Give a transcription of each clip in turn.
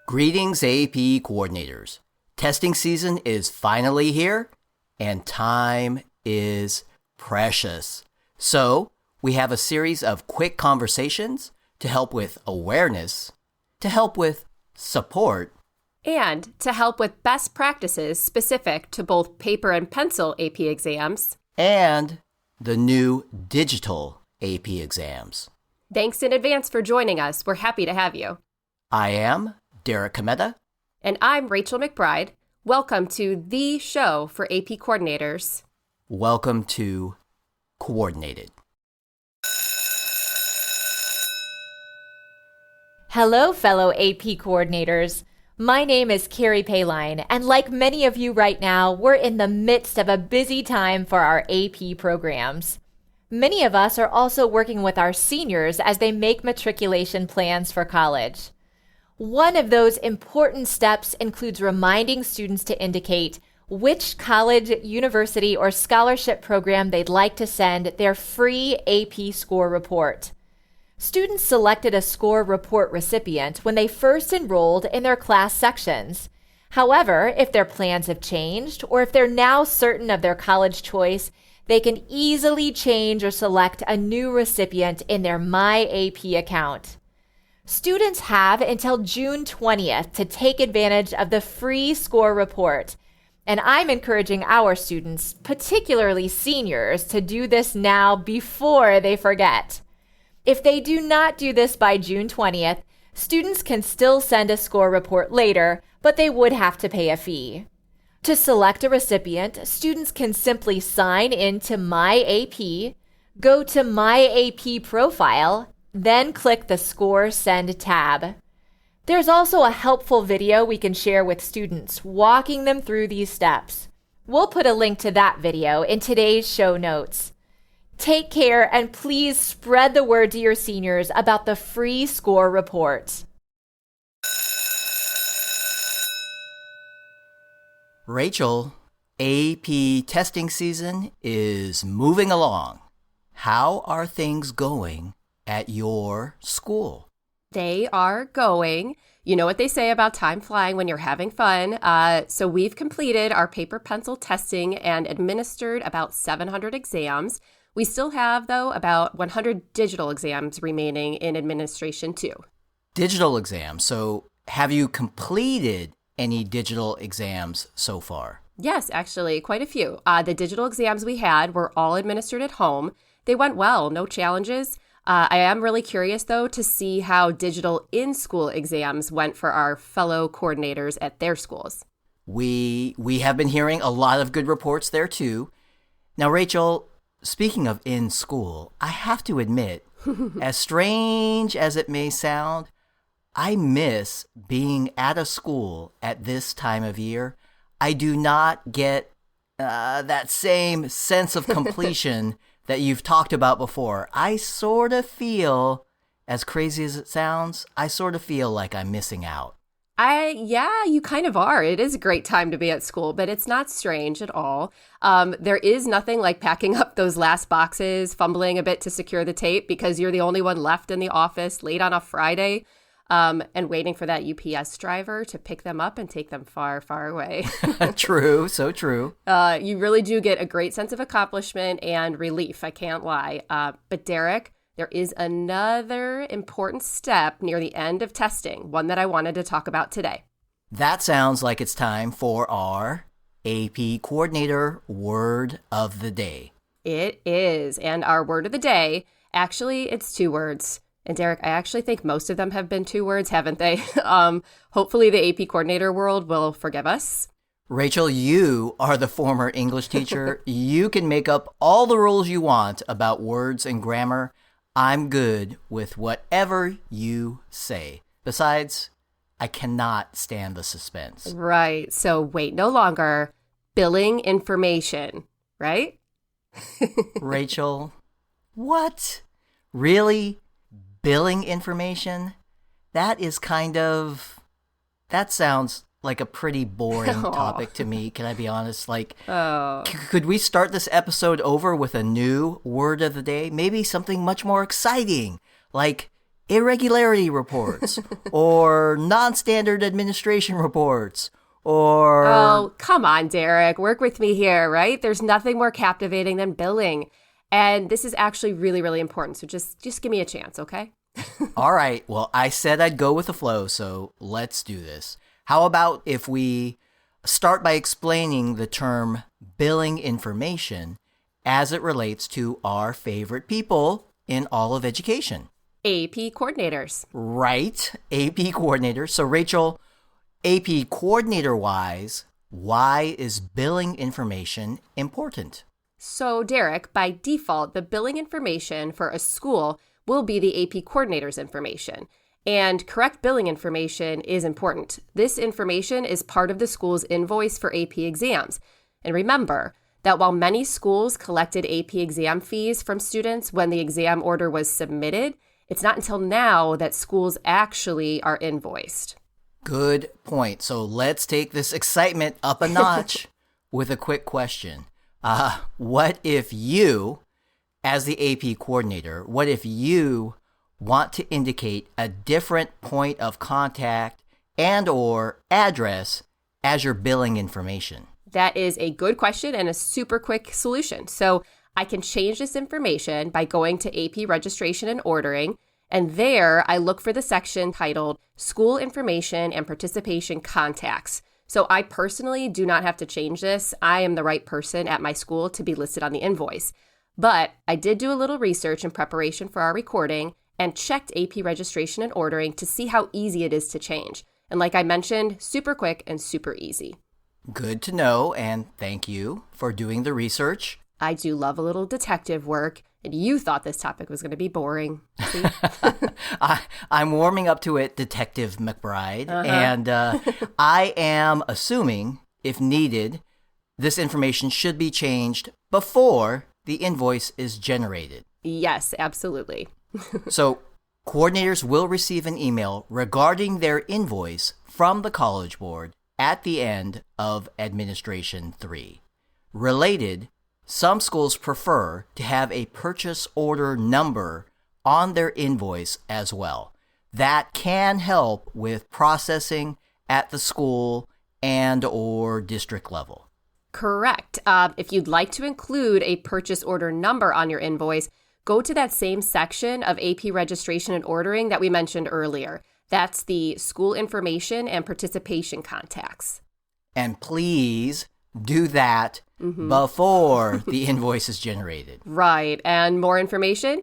Greetings, AP coordinators. Testing season is finally here, and time is precious. So, we have a series of quick conversations to help with awareness, to help with support, and to help with best practices specific to both paper and pencil AP exams, and the new digital AP exams. Thanks in advance for joining us. We're happy to have you. I am Derek Cometa. And I'm Rachel McBride. Welcome to the show for AP coordinators. Welcome to Coordinated. Hello, fellow AP coordinators. My name is Carrie Payline, and like many of you right now, we're in the midst of a busy time for our AP programs. Many of us are also working with our seniors as they make matriculation plans for college. One of those important steps includes reminding students to indicate which college, university, or scholarship program they'd like to send their free AP score report. Students selected a score report recipient when they first enrolled in their class sections. However, if their plans have changed, or if they're now certain of their college choice, they can easily change or select a new recipient in their My AP account. Students have until June 20th to take advantage of the free score report, and I'm encouraging our students, particularly seniors, to do this now before they forget. If they do not do this by June 20th, students can still send a score report later, but they would have to pay a fee. To select a recipient, students can simply sign into My AP, go to My AP profile, then click the Score Send tab. There's also a helpful video we can share with students, walking them through these steps. We'll put a link to that video in today's show notes. Take care and please spread the word to your seniors about the free score report. Rachel, AP testing season is moving along. How are things going at your school? They are going. You know what they say about time flying when you're having fun. So we've completed our paper pencil testing and administered about 700 exams. We still have, though, about 100 digital exams remaining in administration, too. Digital exams. So have you completed any digital exams so far? Yes, actually, quite a few. The digital exams we had were all administered at home. They went well, no challenges. I am really curious, though, to see how digital in-school exams went for our fellow coordinators at their schools. We have been hearing a lot of good reports there, too. Now, Rachel, speaking of in-school, I have to admit, as strange as it may sound, I miss being at a school at this time of year. I do not get that same sense of completion that you've talked about before. I sort of feel, as crazy as it sounds, I sort of feel like I'm missing out. Yeah, you kind of are. It is a great time to be at school, but it's not strange at all. There is nothing like packing up those last boxes, fumbling a bit to secure the tape because you're the only one left in the office late on a Friday, and waiting for that UPS driver to pick them up and take them far, far away. True, so true. You really do get a great sense of accomplishment and relief, I can't lie. But Derek, there is another important step near the end of testing, one that I wanted to talk about today. That sounds like it's time for our AP Coordinator Word of the Day. It is, and our word of the day, actually, it's 2 words. And Derek, I actually think most of them have been 2 words, haven't they? Hopefully the AP coordinator world will forgive us. Rachel, you are the former English teacher. You can make up all the rules you want about words and grammar. I'm good with whatever you say. Besides, I cannot stand the suspense. Right. So wait no longer. Billing information, right? Rachel, what? Really? Billing information? That sounds like a pretty boring topic to me. Can I be honest? Could we start this episode over with a new word of the day? Maybe something much more exciting, like irregularity reports or non-standard administration reports or... Oh, come on, Derek. Work with me here, right? There's nothing more captivating than billing. And this is actually really, really important. So just give me a chance, okay? All right. Well, I said I'd go with the flow, so let's do this. How about if we start by explaining the term billing information as it relates to our favorite people in all of education? AP coordinators. Right. AP coordinators. So, Rachel, AP coordinator-wise, why is billing information important? So, Derek, by default, the billing information for a school will be the AP coordinator's information. And correct billing information is important. This information is part of the school's invoice for AP exams. And remember that while many schools collected AP exam fees from students when the exam order was submitted, it's not until now that schools actually are invoiced. Good point. So let's take this excitement up a notch with a quick question. What if you, as the AP coordinator, what if you want to indicate a different point of contact and or address as your billing information? That is a good question and a super quick solution. So I can change this information by going to AP registration and ordering. And there I look for the section titled School Information and Participation Contacts. So I personally do not have to change this. I am the right person at my school to be listed on the invoice. But I did do a little research in preparation for our recording and checked AP registration and ordering to see how easy it is to change. And like I mentioned, super quick and super easy. Good to know, and thank you for doing the research. I do love a little detective work, and you thought this topic was going to be boring. See? I'm warming up to it, Detective McBride, and I am assuming, if needed, this information should be changed before the invoice is generated. Yes, absolutely. So, coordinators will receive an email regarding their invoice from the College Board at the end of Administration 3. Related, some schools prefer to have a purchase order number on their invoice as well. That can help with processing at the school and or district level. Correct. If you'd like to include a purchase order number on your invoice, go to that same section of AP registration and ordering that we mentioned earlier. That's the school information and participation contacts. And please do that before the invoice is generated. Right. And more information,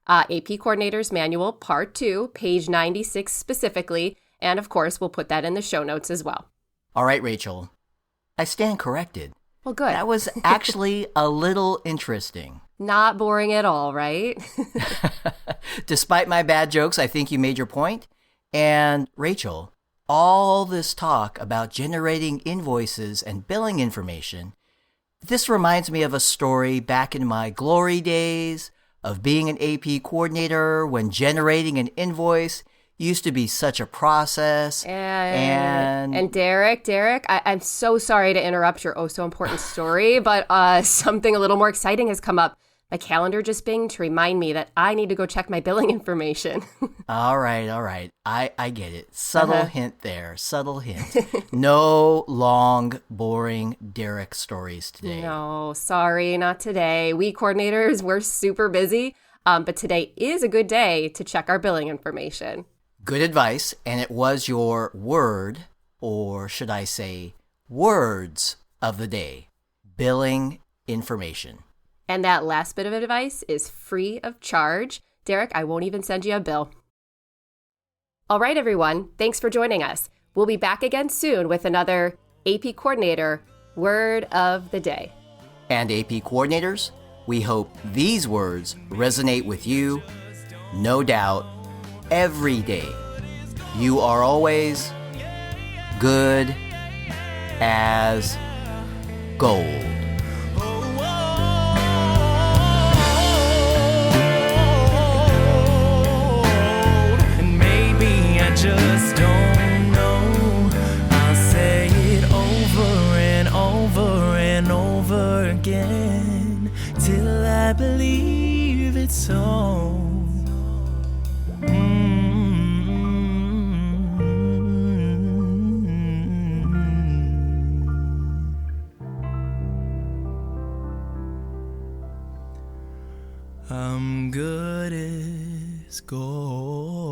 AP Coordinator's Manual, Part 2, page 96 specifically. And of course, we'll put that in the show notes as well. All right, Rachel. I stand corrected. Well, good. That was actually a little interesting. Not boring at all, right? Despite my bad jokes, I think you made your point. And Rachel, all this talk about generating invoices and billing information, this reminds me of a story back in my glory days of being an AP coordinator when generating an invoice used to be such a process. And Derek, I'm so sorry to interrupt your oh so important story, but something a little more exciting has come up. My calendar just binged to remind me that I need to go check my billing information. All right. I get it. Subtle hint there. Subtle hint. No long, boring Derek stories today. No, sorry, not today. We coordinators, we're super busy, but today is a good day to check our billing information. Good advice, and it was your word, or should I say, words of the day. Billing information. And that last bit of advice is free of charge. Derek, I won't even send you a bill. All right, everyone. Thanks for joining us. We'll be back again soon with another AP Coordinator Word of the Day. And AP Coordinators, we hope these words resonate with you, no doubt, every day. You are always good as gold. Just don't know. I'll say it over and over and over again till I believe it's so. I'm good as gold.